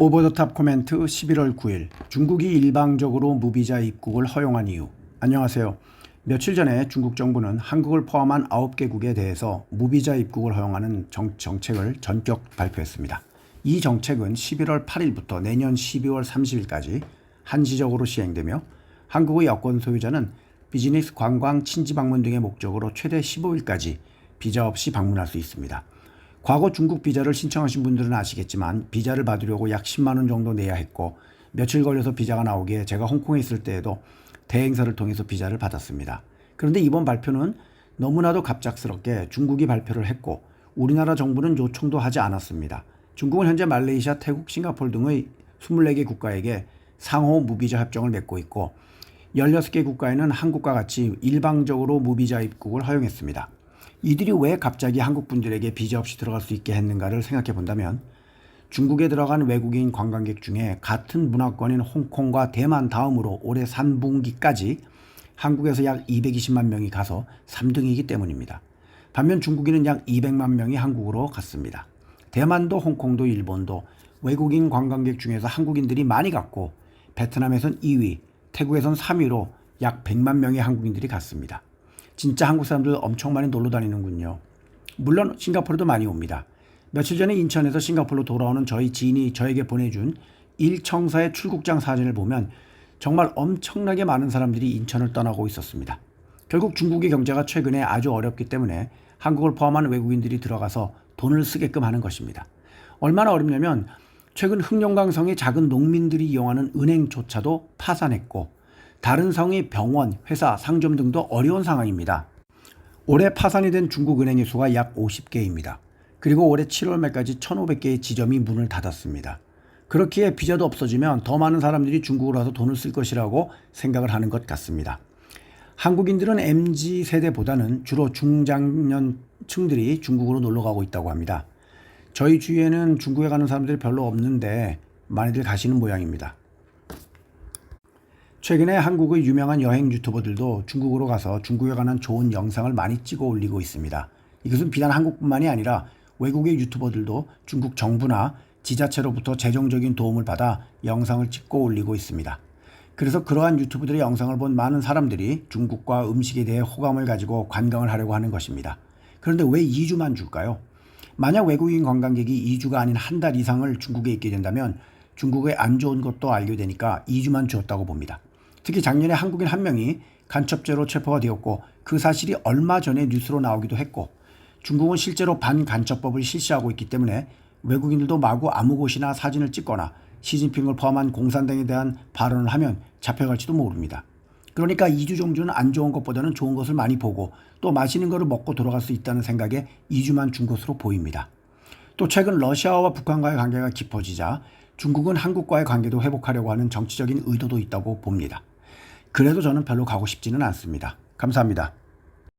오버더탑 코멘트 11월 9일 중국이 일방적으로 무비자 입국을 허용한 이유. 안녕하세요. 며칠 전에 중국 정부는 한국을 포함한 9개국에 대해서 무비자 입국을 허용하는 정책을 전격 발표했습니다. 이 정책은 11월 8일부터 내년 12월 30일까지 한시적으로 시행되며 한국의 여권 소유자는 비즈니스, 관광, 친지 방문 등의 목적으로 최대 15일까지 비자 없이 방문할 수 있습니다. 과거 중국 비자를 신청하신 분들은 아시겠지만 비자를 받으려고 약 10만 원 정도 내야 했고 며칠 걸려서 비자가 나오기에 제가 홍콩에 있을 때에도 대행사를 통해서 비자를 받았습니다. 그런데 이번 발표는 너무나도 갑작스럽게 중국이 발표를 했고 우리나라 정부는 요청도 하지 않았습니다. 중국은 현재 말레이시아, 태국, 싱가포르 등의 24개 국가에게 상호 무비자 협정을 맺고 있고 16개 국가에는 한국과 같이 일방적으로 무비자 입국을 허용했습니다. 이들이 왜 갑자기 한국 분들에게 비자 없이 들어갈 수 있게 했는가를 생각해 본다면 중국에 들어간 외국인 관광객 중에 같은 문화권인 홍콩과 대만 다음으로 올해 3분기까지 한국에서 약 220만 명이 가서 3등이기 때문입니다. 반면 중국인은 약 200만 명이 한국으로 갔습니다. 대만도 홍콩도 일본도 외국인 관광객 중에서 한국인들이 많이 갔고 베트남에선 2위, 태국에선 3위로 약 100만 명의 한국인들이 갔습니다. 진짜 한국 사람들 엄청 많이 놀러 다니는군요. 물론 싱가포르도 많이 옵니다. 며칠 전에 인천에서 싱가포르로 돌아오는 저희 지인이 저에게 보내준 일청사의 출국장 사진을 보면 정말 엄청나게 많은 사람들이 인천을 떠나고 있었습니다. 결국 중국의 경제가 최근에 아주 어렵기 때문에 한국을 포함한 외국인들이 들어가서 돈을 쓰게끔 하는 것입니다. 얼마나 어렵냐면 최근 흑룡강성의 작은 농민들이 이용하는 은행조차도 파산했고 다른 성의 병원, 회사, 상점 등도 어려운 상황입니다. 올해 파산이 된 중국 은행의 수가 약 50개입니다. 그리고 올해 7월 말까지 1,500개의 지점이 문을 닫았습니다. 그렇기에 비자도 없어지면 더 많은 사람들이 중국으로 와서 돈을 쓸 것이라고 생각을 하는 것 같습니다. 한국인들은 MZ세대보다는 주로 중장년층들이 중국으로 놀러 가고 있다고 합니다. 저희 주위에는 중국에 가는 사람들이 별로 없는데 많이들 가시는 모양입니다. 최근에 한국의 유명한 여행 유튜버들도 중국으로 가서 중국에 관한 좋은 영상을 많이 찍어 올리고 있습니다. 이것은 비단 한국뿐만이 아니라 외국의 유튜버들도 중국 정부나 지자체로부터 재정적인 도움을 받아 영상을 찍고 올리고 있습니다. 그래서 그러한 유튜브들의 영상을 본 많은 사람들이 중국과 음식에 대해 호감을 가지고 관광을 하려고 하는 것입니다. 그런데 왜 2주만 줄까요? 만약 외국인 관광객이 2주가 아닌 한 달 이상을 중국에 있게 된다면 중국의 안 좋은 것도 알게 되니까 2주만 주었다고 봅니다. 특히 작년에 한국인 한 명이 간첩죄로 체포가 되었고 그 사실이 얼마 전에 뉴스로 나오기도 했고 중국은 실제로 반간첩법을 실시하고 있기 때문에 외국인들도 마구 아무 곳이나 사진을 찍거나 시진핑을 포함한 공산당에 대한 발언을 하면 잡혀갈지도 모릅니다. 그러니까 2주 정도는 안 좋은 것보다는 좋은 것을 많이 보고 또 맛있는 것을 먹고 돌아갈 수 있다는 생각에 2주만 준 것으로 보입니다. 또 최근 러시아와 북한과의 관계가 깊어지자 중국은 한국과의 관계도 회복하려고 하는 정치적인 의도도 있다고 봅니다. 그래도 저는 별로 가고 싶지는 않습니다. 감사합니다.